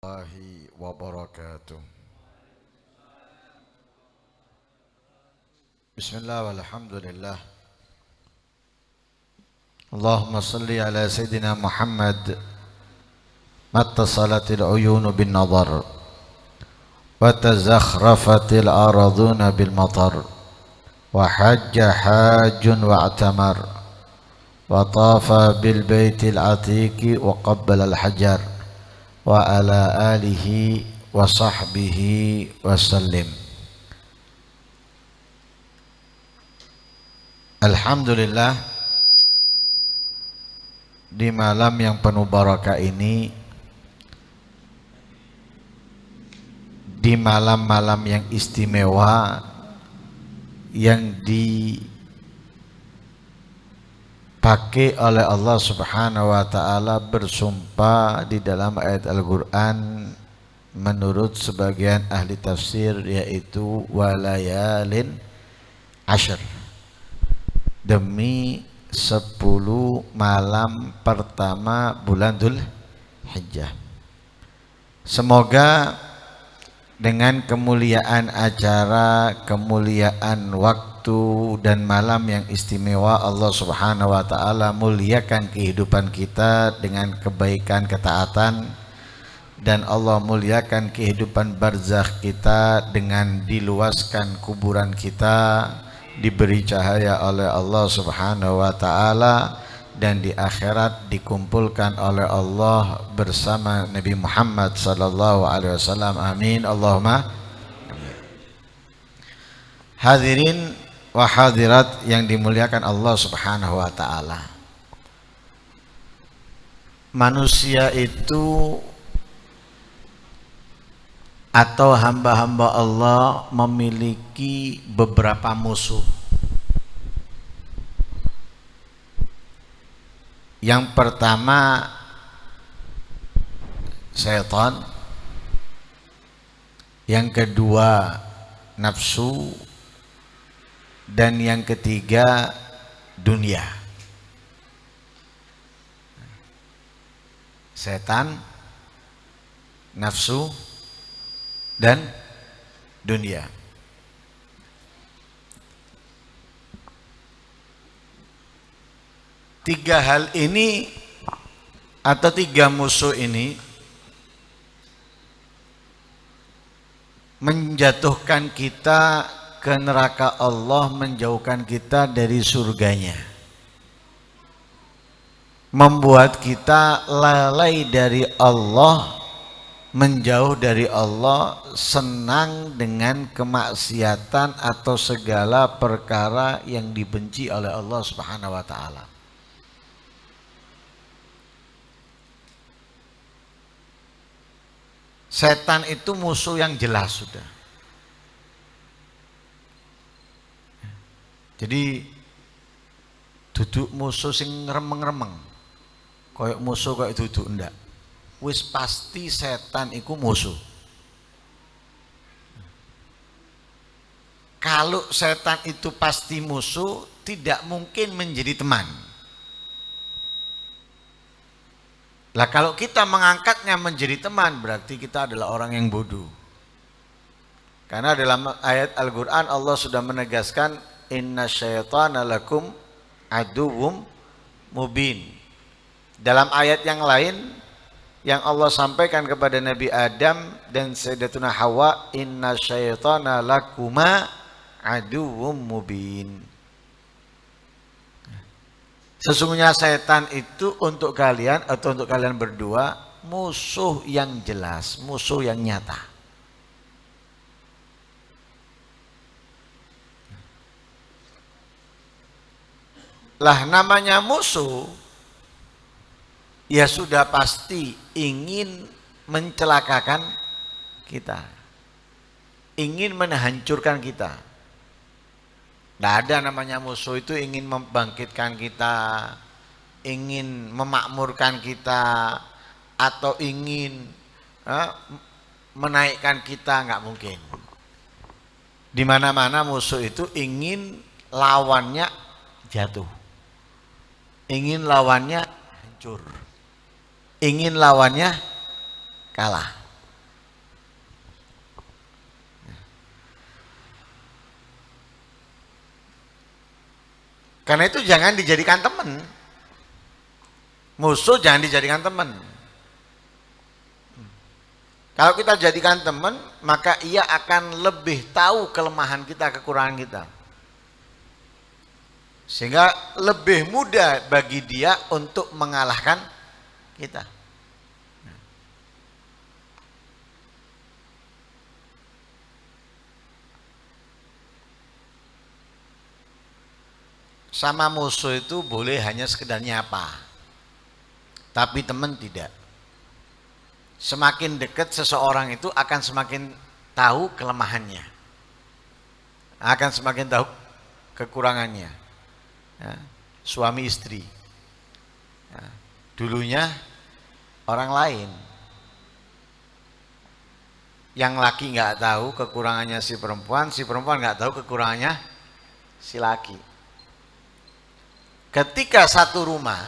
Warahmatullahi wabarakatuh. Bismillah walhamdulillah. Allahumma salli ala Sayyidina Muhammad mattasalatil uyunu bin nadar wa tazakhrafatil araduna bil matar wa hajja hajjun wa atamar wa tafa bil baitil atiqi wa qabbala al hajar wa ala alihi wa sahbihi wa sallim. Alhamdulillah, di malam yang penuh barakah ini, di malam-malam yang istimewa yang dipakai oleh Allah Subhanahu wa taala bersumpah di dalam ayat Al-Qur'an menurut sebagian ahli tafsir, yaitu walayalin ashr, demi 10 malam pertama bulan Dzul Hijjah. Semoga dengan kemuliaan acara, kemuliaan waktu dan malam yang istimewa, Allah Subhanahu wa taala muliakan kehidupan kita dengan kebaikan ketaatan, dan Allah muliakan kehidupan barzakh kita dengan diluaskan kuburan kita, diberi cahaya oleh Allah Subhanahu wa taala, dan di akhirat dikumpulkan oleh Allah bersama Nabi Muhammad sallallahu alaihi wasallam. Amin Allahumma. Hadirin wa hadirat yang dimuliakan Allah Subhanahu wa taala. Manusia itu atau hamba-hamba Allah memiliki beberapa musuh. Yang pertama setan, yang kedua nafsu, dan yang ketiga dunia. Setan, nafsu, dan dunia. Tiga hal ini atau tiga musuh ini menjatuhkan kita ke neraka Allah, menjauhkan kita dari surganya, membuat kita lalai dari Allah, menjauh dari Allah, senang dengan kemaksiatan atau segala perkara yang dibenci oleh Allah Subhanahu wa taala. Setan itu musuh yang jelas sudah. Jadi duduk musuh sing remeng-remeng, koyok musuh koyok duduk, ndak. Wis pasti setan iku musuh. Kalau setan itu pasti musuh, tidak mungkin menjadi teman. Lah kalau kita mengangkatnya menjadi teman, berarti kita adalah orang yang bodoh. Karena dalam ayat Al-Qur'an Allah sudah menegaskan inna syaitana lakum aduwwum mubin. Dalam ayat yang lain yang Allah sampaikan kepada Nabi Adam dan Sayyidatuna Hawa, inna syaitana lakuma aduwwum mubin. Sesungguhnya setan itu untuk kalian atau untuk kalian berdua musuh yang jelas, musuh yang nyata. Lah namanya musuh, ya sudah pasti ingin mencelakakan kita, ingin menghancurkan kita. Tidak ada namanya musuh itu ingin membangkitkan kita, ingin memakmurkan kita, atau ingin menaikkan kita, nggak mungkin. Di mana-mana musuh itu ingin lawannya jatuh, ingin lawannya hancur, ingin lawannya kalah. Karena itu jangan dijadikan teman. Musuh jangan dijadikan teman. Kalau kita jadikan teman, maka ia akan lebih tahu kelemahan kita, kekurangan kita. Sehingga lebih mudah bagi dia untuk mengalahkan kita. Sama musuh itu boleh hanya sekedar nyapa, tapi teman tidak. Semakin dekat seseorang itu akan semakin tahu kelemahannya, akan semakin tahu kekurangannya. Ya, suami istri, ya, dulunya orang lain, yang laki nggak tahu kekurangannya si perempuan nggak tahu kekurangannya si laki. Ketika satu rumah,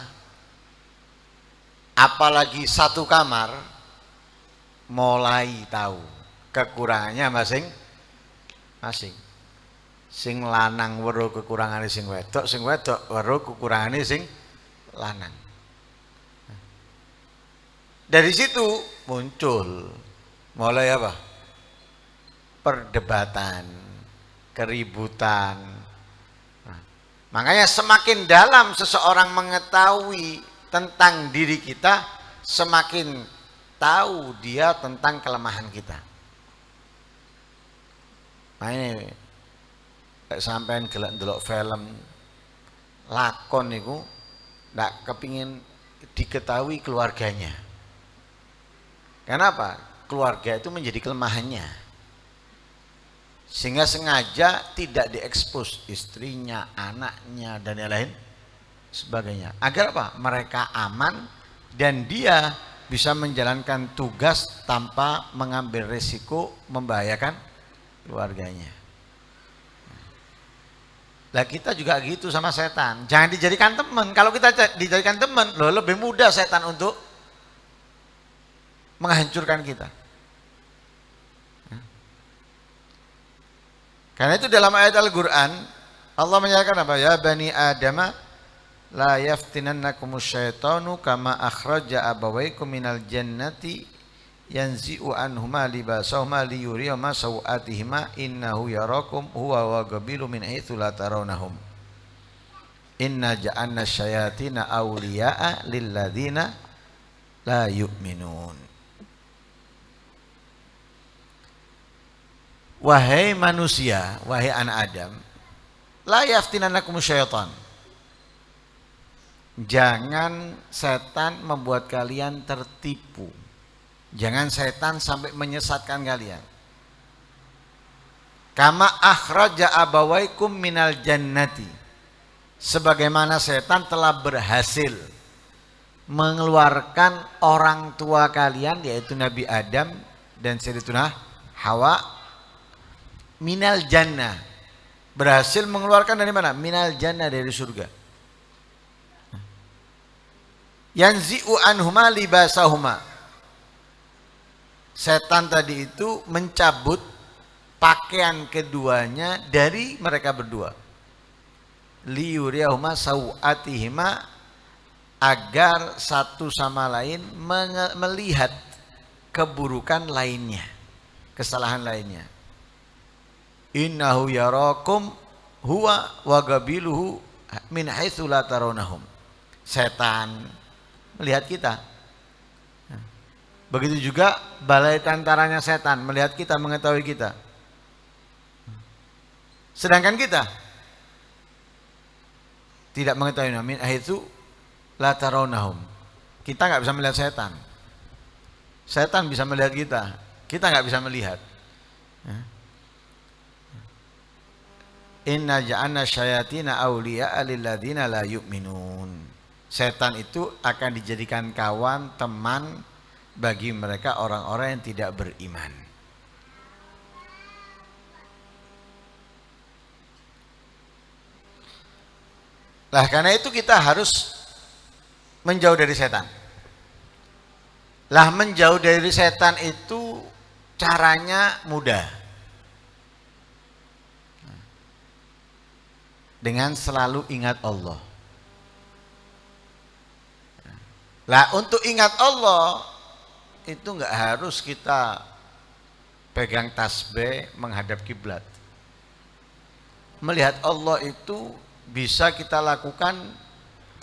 apalagi satu kamar, mulai tahu kekurangannya masing-masing. Sing lanang weruh kekurangane sing wedok weruh kekurangane sing lanang. Dari situ muncul mulai apa? Perdebatan, keributan. Makanya semakin dalam seseorang mengetahui tentang diri kita, semakin tahu dia tentang kelemahan kita. Nah ini sampean gelek ndelok film lakon niku ndak kepingin diketahui keluarganya. Kenapa? Keluarga itu menjadi kelemahannya. Sehingga sengaja tidak diekspos istrinya, anaknya dan yang lain sebagainya. Agar apa? Mereka aman dan dia bisa menjalankan tugas tanpa mengambil risiko membahayakan keluarganya. Lah kita juga gitu sama setan. Jangan dijadikan teman. Kalau kita dijadikan teman, loh lebih mudah setan untuk menghancurkan kita. Karena itu dalam ayat Al-Quran Allah menyatakan apa? Ya bani Adama la yaftinannakumus syaitanu kama akhraja abawaikum minal jannati yanzi'u anhuma libasahuma liyuriyahuma sawatihima innahu yarakum huwa wa qabilu min haitsu la tarawnahum inna ja'anna syayatina awliya'a lilladzina la yu'minun. Wahai manusia, wahai anak Adam, la yaftinannakum syaitan. Jangan setan membuat kalian tertipu. Jangan setan sampai menyesatkan kalian. Kama akhraja abawaikum minal jannati. Sebagaimana setan telah berhasil mengeluarkan orang tua kalian yaitu Nabi Adam dan Sayyidatuna Hawa minal jannah, berhasil mengeluarkan dari mana? Minal jannah, dari surga. Yanzi'u anhuma libasahuma. Setan tadi itu mencabut pakaian keduanya dari mereka berdua. Liyuriyahuma sawatihima, agar satu sama lain melihat keburukan lainnya, kesalahan lainnya. Innahu yarakum huwa wa qabiluhu min haitsu la tarawnahum. Setan melihat kita. Begitu juga balai tantaranya setan melihat kita, mengetahui kita. Sedangkan kita tidak mengetahui min haitsu la tarawnahum. Kita enggak bisa melihat setan. Setan bisa melihat kita. Kita enggak bisa melihat. Inna ja'anna syayatina awliya'a lilladzina la yu'minun. Setan itu akan dijadikan kawan, teman bagi mereka orang-orang yang tidak beriman. Lah karena itu kita harus menjauh dari setan. Lah menjauh dari setan itu caranya mudah. dengan selalu ingat Allah. Lah untuk ingat Allah itu nggak harus kita pegang tasbih menghadap kiblat. Melihat Allah itu bisa kita lakukan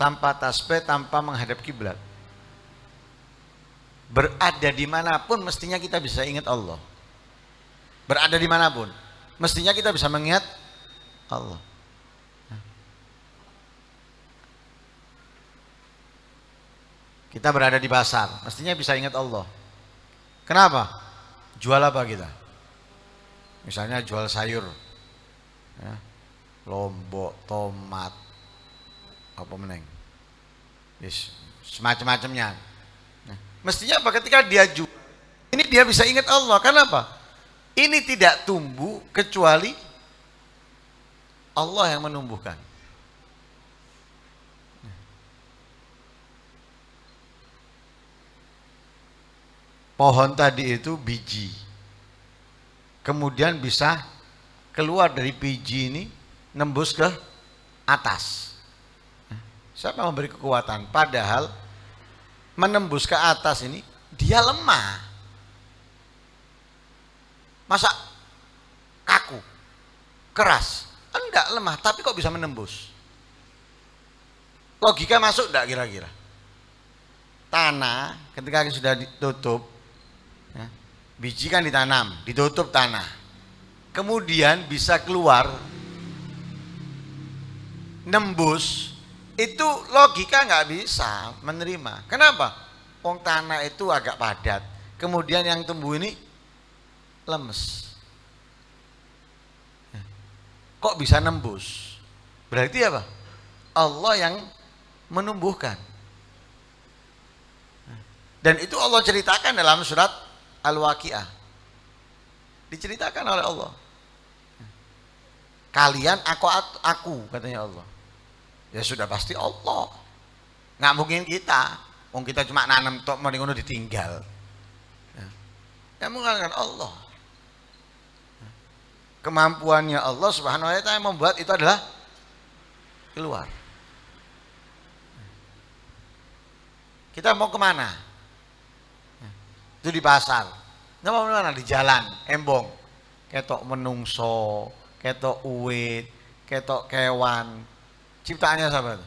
tanpa tasbih, tanpa menghadap kiblat. Berada dimanapun mestinya kita bisa ingat Allah. Berada dimanapun mestinya kita bisa mengingat Allah. Kita berada di pasar mestinya bisa ingat Allah. Kenapa? Jual apa kita? Misalnya jual sayur, ya, lombok, tomat, apa meneng, yes, semacam-macamnya. Nah, mestinya apa? Ketika dia jual, ini dia bisa ingat Allah. Kenapa? Ini tidak tumbuh kecuali Allah yang menumbuhkan. Pohon tadi itu biji, kemudian bisa keluar dari biji ini nembus ke atas. Siapa yang memberi kekuatan? Padahal menembus ke atas ini dia lemah. Masa kaku, keras? Enggak, lemah, tapi kok bisa menembus? Logika masuk enggak kira-kira? Tanah ketika sudah ditutup, ya, biji kan ditanam, ditutup tanah, kemudian bisa keluar, nembus, itu logika nggak bisa menerima. Kenapa? Wong tanah itu agak padat, kemudian yang tumbuh ini lemes. Kok bisa nembus? Berarti apa? Allah yang menumbuhkan. Dan itu Allah ceritakan dalam surat Al-Waqiah. Diceritakan oleh Allah. Kalian aku katanya Allah. Ya sudah pasti Allah. Nggak mungkin kita. Wong kita cuma nanam tok mending ngono ditinggal. Ya mengatakan Allah. Kemampuannya Allah Subhanahu wa taala yang membuat itu adalah keluar. Kita mau kemana? Itu di pasar. Nggak mau kemana? Di jalan, embong. Ketok menungso, ketok uwit, ketok kewan. Ciptaannya siapa itu?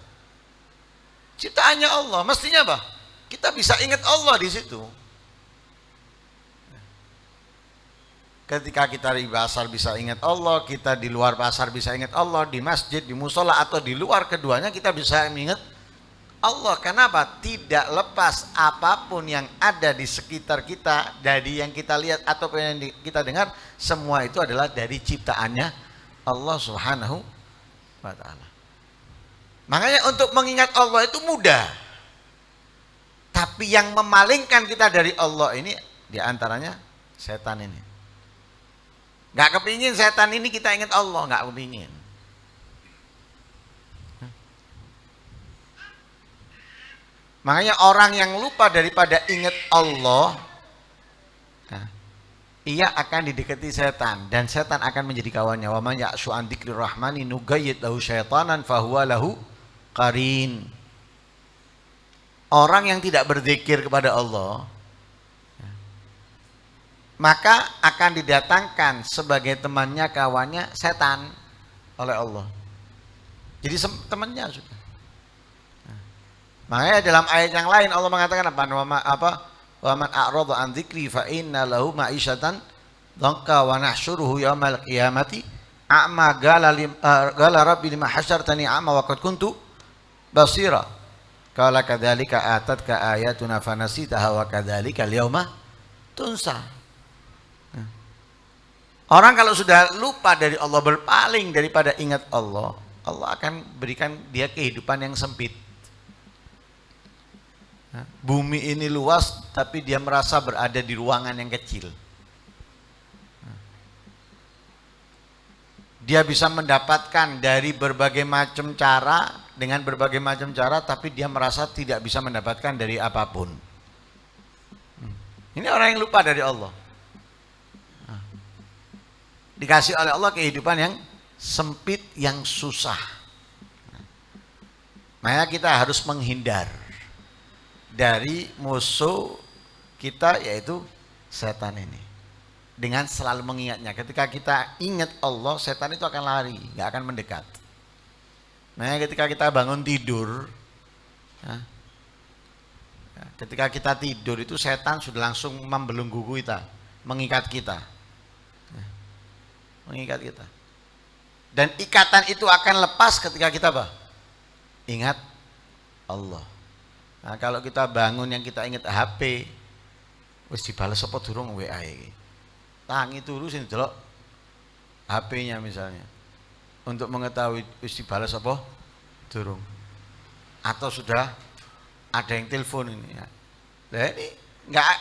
Ciptaannya Allah. Mestinya apa? Kita bisa ingat Allah di situ. Ketika kita di pasar bisa ingat Allah, kita di luar pasar bisa ingat Allah, di masjid, di musola atau di luar keduanya kita bisa ingat Allah. Kenapa? Tidak lepas apapun yang ada di sekitar kita, dari yang kita lihat ataupun yang kita dengar, semua itu adalah dari ciptaannya Allah Subhanahu wa taala. Makanya untuk mengingat Allah itu mudah. Tapi yang memalingkan kita dari Allah ini diantaranya setan ini. Gak kepingin setan ini kita ingat Allah, gak kepingin. Makanya orang yang lupa daripada ingat Allah, ia akan didekati setan dan setan akan menjadi kawannya. Wa man ya'shu an dzikrir rahmani nugayyid lahu syaitanan fahuwa lahu qarin. Orang yang tidak berzikir kepada Allah, maka akan didatangkan sebagai temannya, kawannya setan oleh Allah. Jadi temannya sudah. Makanya dalam ayat yang lain Allah mengatakan apa? Wa man a'rada an dzikri fa inna lahu ma'isyatan dhanka wa nahsyuruhu yaumal qiyamati a'ma qala rabbi lima hasyartani a'ma wa qad kuntu basira. Qala kadzalika atatka ayatuna fanasitaha wa kadzalika al-yauma tunsa. Orang kalau sudah lupa dari Allah, berpaling daripada ingat Allah, Allah akan berikan dia kehidupan yang sempit. Bumi ini luas, tapi dia merasa berada di ruangan yang kecil. Dia bisa mendapatkan dari berbagai macam cara, dengan berbagai macam cara, tapi dia merasa tidak bisa mendapatkan dari apapun. Ini orang yang lupa dari Allah. Dikasih oleh Allah kehidupan yang sempit, yang susah. Maka kita harus menghindar dari musuh kita yaitu setan ini. Dengan selalu mengingatnya. Ketika kita ingat Allah, setan itu akan lari, nggak akan mendekat. Nah, ketika kita bangun tidur, ketika kita tidur itu setan sudah langsung membelenggu kita, mengikat kita, mengikat kita. Dan ikatan itu akan lepas ketika kita apa? Ingat Allah. Nah, kalau kita bangun yang kita ingat HP, wis dibales apa durung WA iki. Tangi turu sing delok HP-nya misalnya. Untuk mengetahui wis dibales apa durung. Atau sudah ada yang telepon ini ya. Nah, ini enggak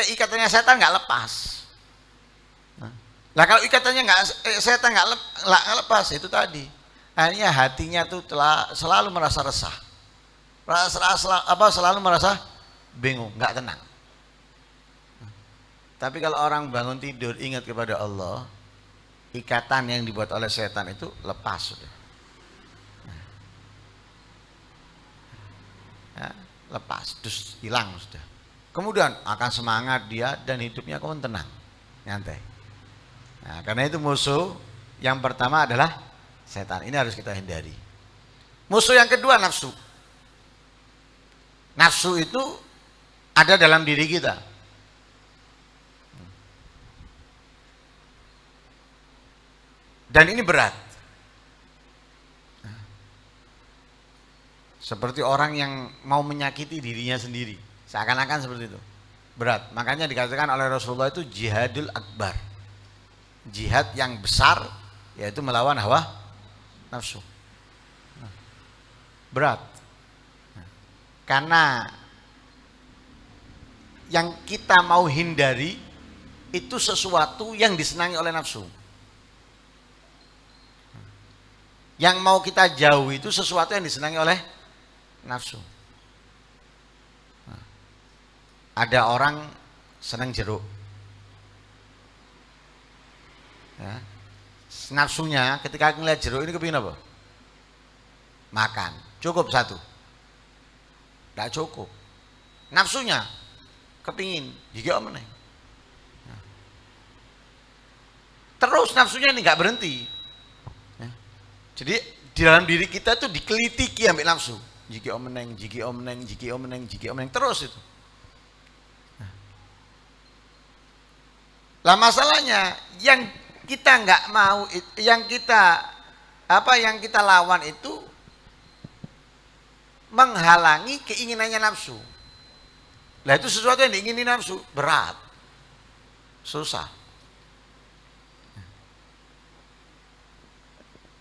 ikatannya setan enggak lepas. Nah, kalau ikatannya setan enggak lepas itu tadi. Akhirnya hatinya tuh selalu merasa resah. Selalu merasa bingung, enggak tenang. Tapi kalau orang bangun tidur ingat kepada Allah, ikatan yang dibuat oleh setan itu lepas sudah. Lepas, terus hilang sudah. Kemudian akan semangat dia dan hidupnya akan tenang, nyantai. Nah, karena itu musuh yang pertama adalah setan. Ini harus kita hindari. Musuh yang kedua nafsu. Nafsu itu ada dalam diri kita. Dan ini berat. Seperti orang yang mau menyakiti dirinya sendiri. Seakan-akan seperti itu. Berat. Makanya dikatakan oleh Rasulullah itu jihadul akbar. Jihad yang besar yaitu melawan hawa nafsu. Berat. Karena yang kita mau hindari itu sesuatu yang disenangi oleh nafsu. Yang mau kita jauhi itu sesuatu yang disenangi oleh nafsu. Ada orang senang jeruk. Ya. Nafsunya ketika ngeliat jeruk ini kepingin apa? Makan. Cukup satu. Tidak cukup. Nafsunya kepingin. Jika meneh. Terus nafsunya ini nggak berhenti. Jadi di dalam diri kita tuh dikelitiki ambil nafsu. Jiki omeneng, jiki omeneng, jiki omeneng, jiki omeneng terus itu. Lah masalahnya yang kita nggak mau, yang kita lawan itu menghalangi keinginannya nafsu. Lah itu sesuatu yang diingini nafsu berat, susah.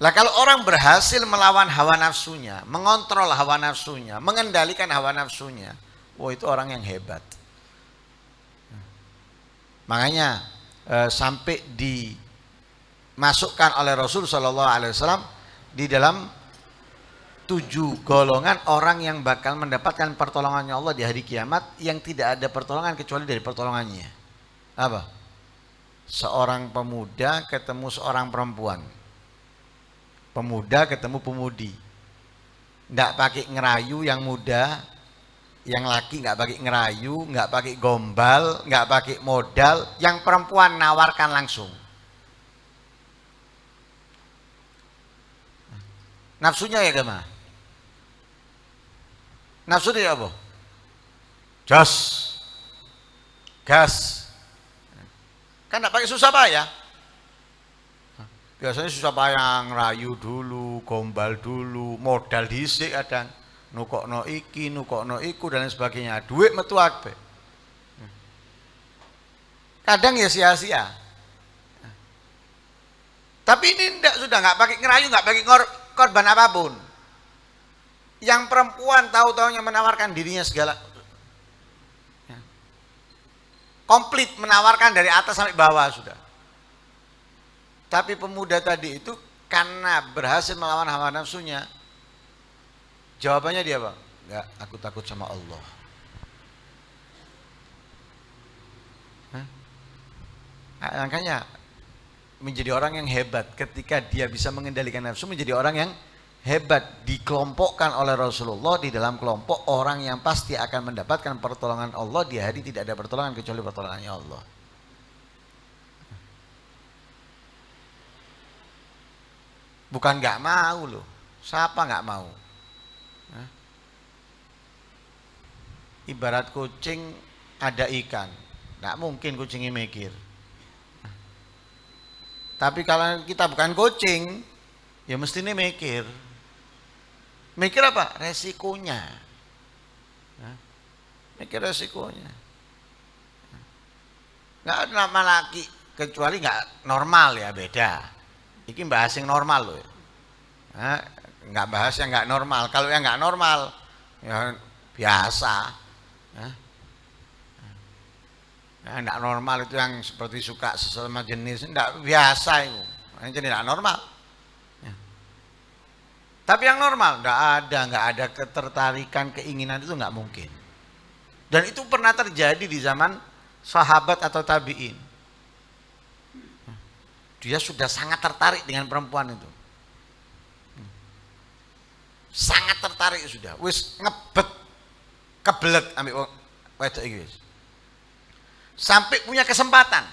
Lah kalau orang berhasil melawan hawa nafsunya, mengontrol hawa nafsunya, mengendalikan hawa nafsunya, wah itu orang yang hebat. Makanya sampai dimasukkan oleh Rasul Shallallahu Alaihi Wasallam di dalam 7 golongan orang yang bakal mendapatkan pertolongannya Allah di hari kiamat yang tidak ada pertolongan kecuali dari pertolongannya. Apa? Seorang pemuda ketemu seorang perempuan. Pemuda ketemu pemudi, nggak pakai ngerayu yang muda, yang laki nggak pakai ngerayu, nggak pakai gombal, nggak pakai modal, yang perempuan nawarkan langsung. Nafsunya ya gimana? Nafsu dia apa? Gas, kan nggak pakai susah payah. Biasanya susah payah ngerayu dulu, gombal dulu, modal dhisik kadang, nukokno iki, nukokno iku dan lain sebagainya. Duit metu akeh. Kadang ya sia-sia. Tapi ini sudah nggak pakai ngerayu, nggak pakai korban apapun. Yang perempuan tahu-taunya menawarkan dirinya segala, komplit menawarkan dari atas sampai bawah sudah. Tapi pemuda tadi itu karena berhasil melawan hawa nafsunya, jawabannya dia apa? Enggak, aku takut sama Allah. Makanya menjadi orang yang hebat ketika dia bisa mengendalikan nafsu, menjadi orang yang hebat dikelompokkan oleh Rasulullah di dalam kelompok orang yang pasti akan mendapatkan pertolongan Allah di hari tidak ada pertolongan kecuali pertolongannya Allah. Bukan nggak mau loh, siapa nggak mau? Ibarat kucing ada ikan, nggak mungkin kucingnya mikir. Tapi kalau kita bukan kucing, ya mestinya mikir. Mikir apa? Resikonya. Mikir resikonya. Nggak ada nama laki kecuali nggak normal ya, beda. Ini bahas yang normal loh. Nggak bahas yang nggak normal. Kalau yang nggak normal, ya biasa. Ya, nggak normal itu yang seperti suka sesama jenis, nggak biasa itu. Ini jadi nggak normal. Tapi yang normal nggak ada ketertarikan, keinginan itu nggak mungkin. Dan itu pernah terjadi di zaman sahabat atau tabi'in. Dia sudah sangat tertarik dengan perempuan itu. Sangat tertarik sudah. Wis ngebet, kebelet ambil wedok iki wis. Sampai punya kesempatan.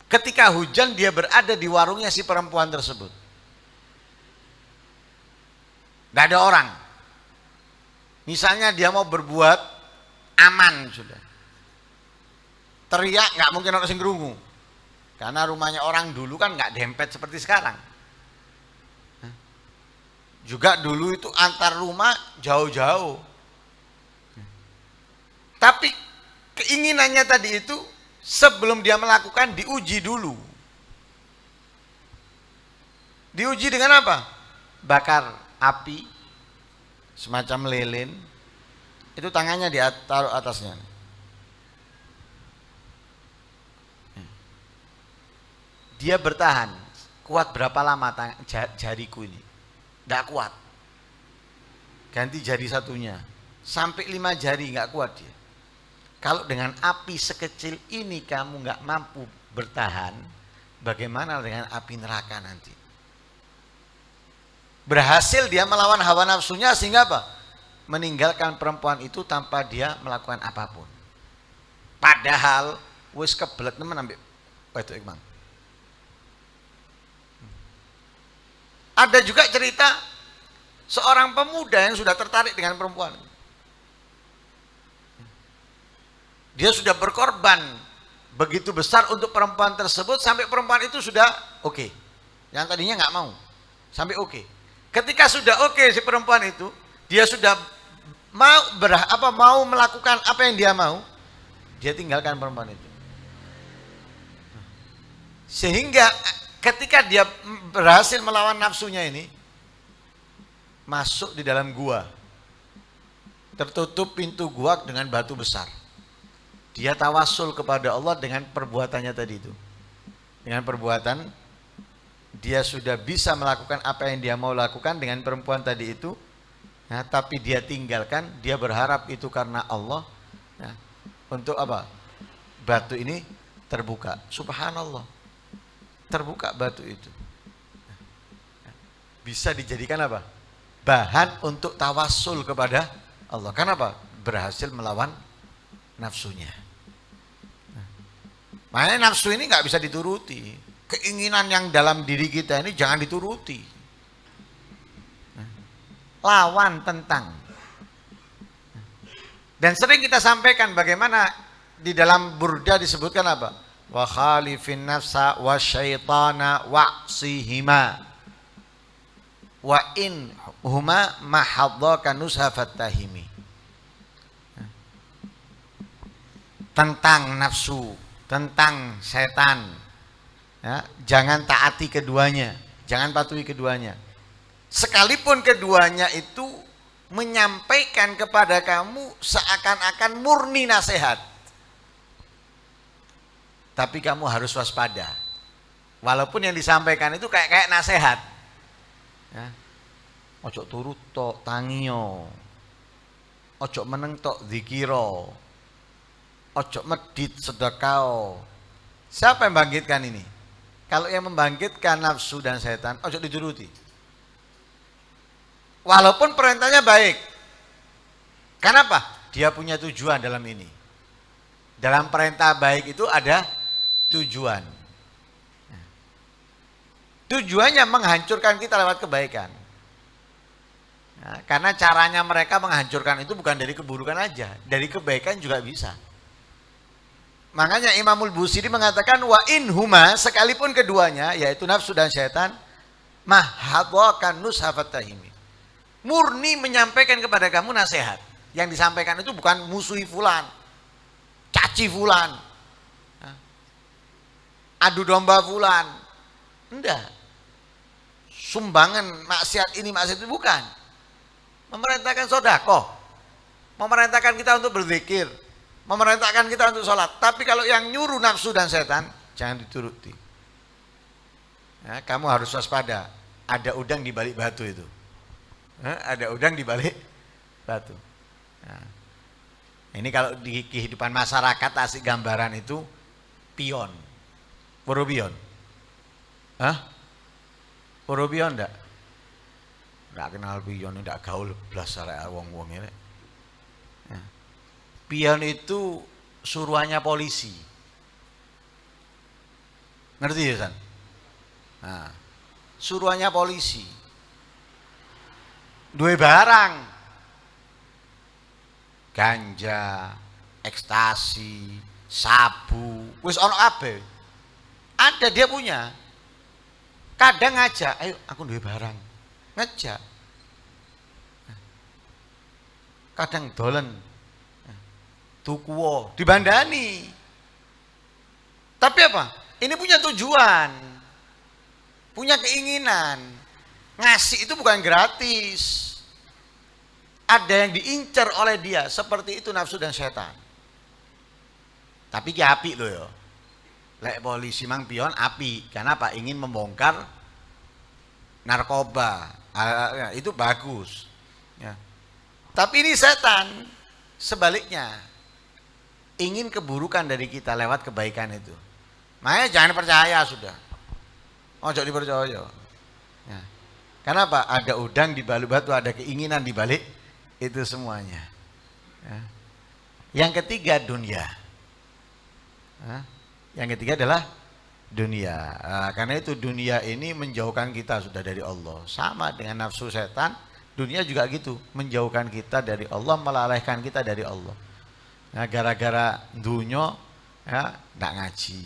Ketika hujan dia berada di warungnya si perempuan tersebut. Gak ada orang. Misalnya dia mau berbuat aman sudah. Teriak gak mungkin orang sing krungu. Karena rumahnya orang dulu kan gak dempet seperti sekarang. Juga dulu itu antar rumah jauh-jauh. Tapi keinginannya tadi itu sebelum dia melakukan diuji dulu. Diuji dengan apa? Bakar api semacam lilin. Itu tangannya ditaruh atasnya. Dia bertahan. Kuat berapa lama jariku ini? Tidak kuat. Ganti jari satunya. Sampai 5 jari nggak kuat dia. Kalau dengan api sekecil ini kamu nggak mampu bertahan, bagaimana dengan api neraka nanti? Berhasil dia melawan hawa nafsunya sehingga apa? Meninggalkan perempuan itu tanpa dia melakukan apapun. Padahal wis kebelet nemen ambek wedok Iqbal. Ada juga cerita seorang pemuda yang sudah tertarik dengan perempuan. Dia sudah berkorban begitu besar untuk perempuan tersebut sampai perempuan itu sudah oke. Yang tadinya nggak mau, sampai oke. Ketika sudah oke si perempuan itu, dia sudah mau melakukan apa yang dia mau, dia tinggalkan perempuan itu. Sehingga ketika dia berhasil melawan nafsunya ini, masuk di dalam gua, tertutup pintu gua dengan batu besar. Dia tawasul kepada Allah dengan perbuatannya tadi itu. Dengan perbuatan dia sudah bisa melakukan apa yang dia mau lakukan dengan perempuan tadi itu. Nah, tapi dia tinggalkan, dia berharap itu karena Allah. Nah, untuk apa? Batu ini terbuka. Subhanallah. Terbuka batu itu. Bisa dijadikan apa? Bahan untuk tawasul kepada Allah. Kenapa? Berhasil melawan nafsunya. Makanya nafsu ini nggak bisa dituruti. Keinginan yang dalam diri kita ini jangan dituruti. Lawan, tentang. Dan sering kita sampaikan bagaimana di dalam Burda disebutkan apa? Wa khalifin nafsa wa syaitana wa'sihima wa in huma mahadhaka nusha fattahimi. Tentang nafsu, tentang setan, ya, jangan taati keduanya, jangan patuhi keduanya. Sekalipun keduanya itu menyampaikan kepada kamu seakan-akan murni nasihat, tapi kamu harus waspada. Walaupun yang disampaikan itu kayak nasihat, ya. Ojo turut tok tangio, ojo meneng tok zikiro, ojo medit sedekao. Siapa yang bangkitkan ini? Kalau yang membangkitkan nafsu dan setan, ojo dituruti. Walaupun perintahnya baik. Kenapa? Dia punya tujuan dalam ini. Dalam perintah baik itu ada tujuan. Tujuannya menghancurkan kita lewat kebaikan. Nah, karena caranya mereka menghancurkan itu bukan dari keburukan aja, dari kebaikan juga bisa. Makanya Imamul Busiri mengatakan wa in huma, sekalipun keduanya yaitu nafsu dan setan, mahadhakan nushafatahimi. Murni menyampaikan kepada kamu nasihat. Yang disampaikan itu bukan musuhi fulan, caci fulan, adu domba fulan. Enggak. Sumbangan maksiat ini maksiat itu bukan. Memerintahkan sedekah. Memerintahkan kita untuk berzikir. Memerintahkan kita untuk sholat. Tapi kalau yang nyuruh nafsu dan setan, jangan dituruti. Ya, kamu harus waspada. Ada udang di balik batu itu. Ada udang di balik batu. Nah, ini kalau di kehidupan masyarakat asik gambaran itu pion. Porobion. Hah? Porobion enggak? Enggak kenal pion, enggak gaul blas arek wong-wong ini. Pion itu suruhannya polisi. Ngerti ya, San? Nah, suruhannya polisi. Duwe barang. Ganja, ekstasi, sabu, wis ono kabeh. Ada dia punya. Kadang ngajak, ayo aku duwe barang. Ngejak. Kadang dolen. Tukuo, dibandani. Tapi apa? Ini punya tujuan. Punya keinginan. Ngasih itu bukan gratis. Ada yang diincar oleh dia. Seperti itu nafsu dan setan. Tapi ki api loh ya. Lek polisi mang pion api. Kenapa? Ingin membongkar narkoba. Itu bagus. Ya. Tapi ini setan. Sebaliknya. Ingin keburukan dari kita lewat kebaikan itu. Makanya jangan percaya sudah. Ojo dipercaya. Ya. Kenapa? Ada udang di balik batu, ada keinginan di balik itu semuanya. Ya. Yang ketiga dunia. Ya. Yang ketiga adalah dunia. Nah, karena itu dunia ini menjauhkan kita sudah dari Allah. Sama dengan nafsu setan, dunia juga gitu, menjauhkan kita dari Allah, melalaikan kita dari Allah. Nah, gara-gara dunia ya, ndak ngaji,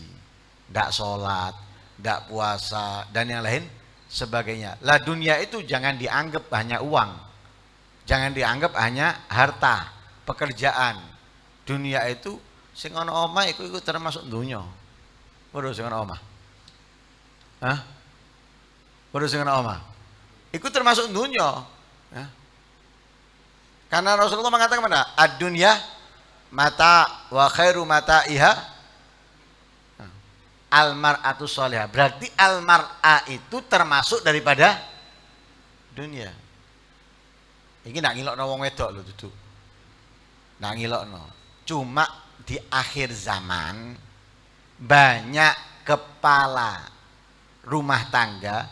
ndak sholat, ndak puasa dan yang lain sebagainya. Lah dunia itu jangan dianggap hanya uang, jangan dianggap hanya harta, pekerjaan. Dunia itu sing ana omah iku termasuk dunia. Weruh sing ana omah. Hah? Weruh sing ana omah. Iku termasuk dunia. Ya. Karena Rasulullah mengatakan mana? Ad-dunya mata wa khairu mata'iha al-mar'atu sholihah. Berarti al-mar'a itu termasuk daripada dunia. Iki nak ngilokno wong wedok lho dudu. Nak ngilokno. Cuma di akhir zaman banyak kepala rumah tangga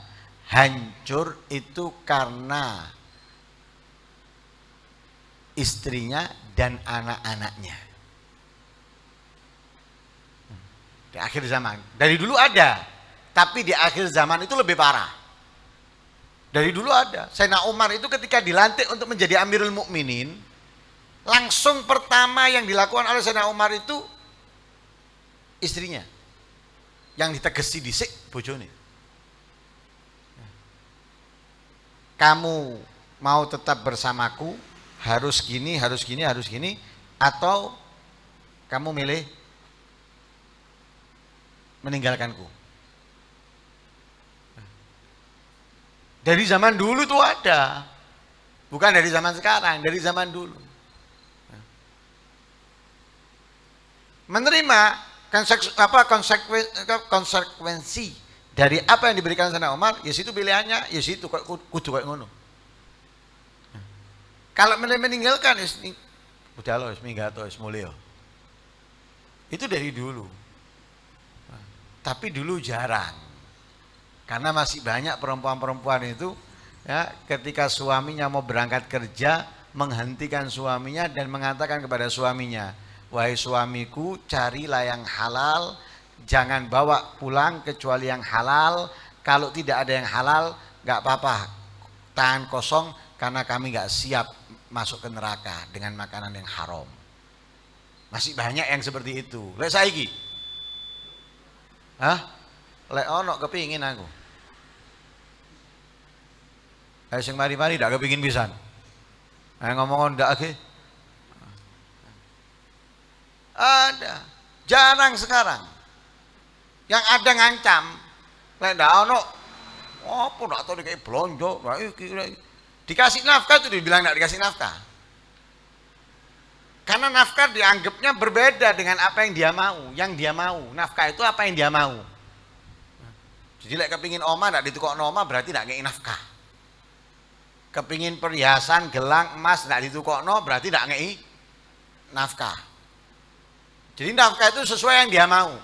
hancur itu karena istrinya dan anak-anaknya. Di akhir zaman. Dari dulu ada, tapi di akhir zaman itu lebih parah. Dari dulu ada. Sayyidina Umar itu ketika dilantik untuk menjadi Amirul Mukminin, langsung pertama yang dilakukan oleh Sayyidina Umar itu istrinya. Yang ditegesi dhisik bojone. Kamu mau tetap bersamaku, harus gini, harus gini, harus gini, atau kamu milih meninggalkanku. Dari zaman dulu tuh ada, bukan dari zaman sekarang, dari zaman dulu. Menerima konsekuensi dari apa yang diberikan Sayyidina Umar, ya situ pilihannya, ya situ kudu kayak ngono. Kalau meninggalkan udah loh, minggato mulio. Itu dari dulu. Tapi dulu jarang. Karena masih banyak perempuan-perempuan itu ya, ketika suaminya mau berangkat kerja menghentikan suaminya dan mengatakan kepada suaminya, wahai suamiku, carilah yang halal, jangan bawa pulang kecuali yang halal. Kalau tidak ada yang halal nggak apa-apa, tangan kosong, karena kami nggak siap masuk ke neraka dengan makanan yang haram. Masih banyak yang seperti itu. Lek saiki, lek ono kepingin aku. Sing mari-mari ndak kepingin pisan. Ngomong ndak ke? Ada. Jarang sekarang. Yang ada ngancam. Lek ndak ono apa ndak tau dikai blonjo. Dikasih nafkah itu dibilang ndak dikasih nafkah. Karena nafkah dianggapnya berbeda dengan apa yang dia mau. Yang dia mau. Nafkah itu apa yang dia mau. Jadi lek kepingin oma ndak ditukokno oma berarti ndak ngei nafkah. Kepingin perhiasan gelang emas ndak ditukokno berarti ndak ngei nafkah. Jadi nafkah itu sesuai yang dia mau.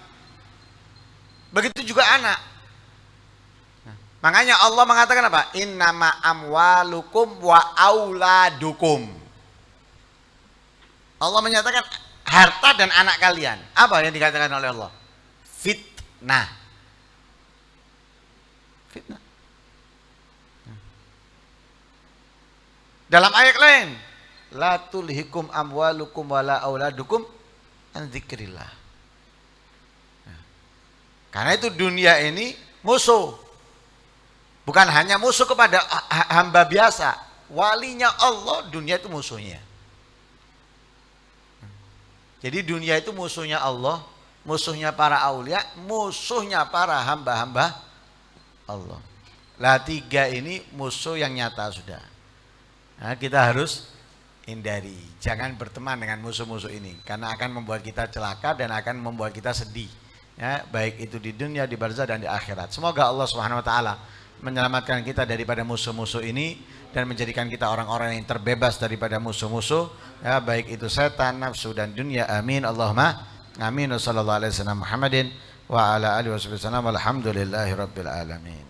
Begitu juga anak. Makanya Allah mengatakan apa? Innama amwalukum wa auladukum. Allah menyatakan harta dan anak kalian. Apa yang dikatakan oleh Allah? Fitnah. Fitnah. Dalam ayat lain, la tulhikum amwalukum wala auladukum an dzikrillah. Karena itu dunia ini musuh. Bukan hanya musuh kepada hamba biasa, walinya Allah, dunia itu musuhnya. Jadi dunia itu musuhnya Allah, musuhnya para aulia, musuhnya para hamba-hamba Allah. Lah tiga ini musuh yang nyata sudah. Nah, kita harus hindari, jangan berteman dengan musuh-musuh ini, karena akan membuat kita celaka dan akan membuat kita sedih. Ya, baik itu di dunia, di barzah dan di akhirat. Semoga Allah Subhanahu wa taala menyelamatkan kita daripada musuh-musuh ini dan menjadikan kita orang-orang yang terbebas daripada musuh-musuh, ya, baik itu setan, nafsu dan dunia. Amin Allahumma amin. Wassallallahu alaihi wasallam Muhammadin wa ala alihi wasallam. Alhamdulillahirabbil alamin.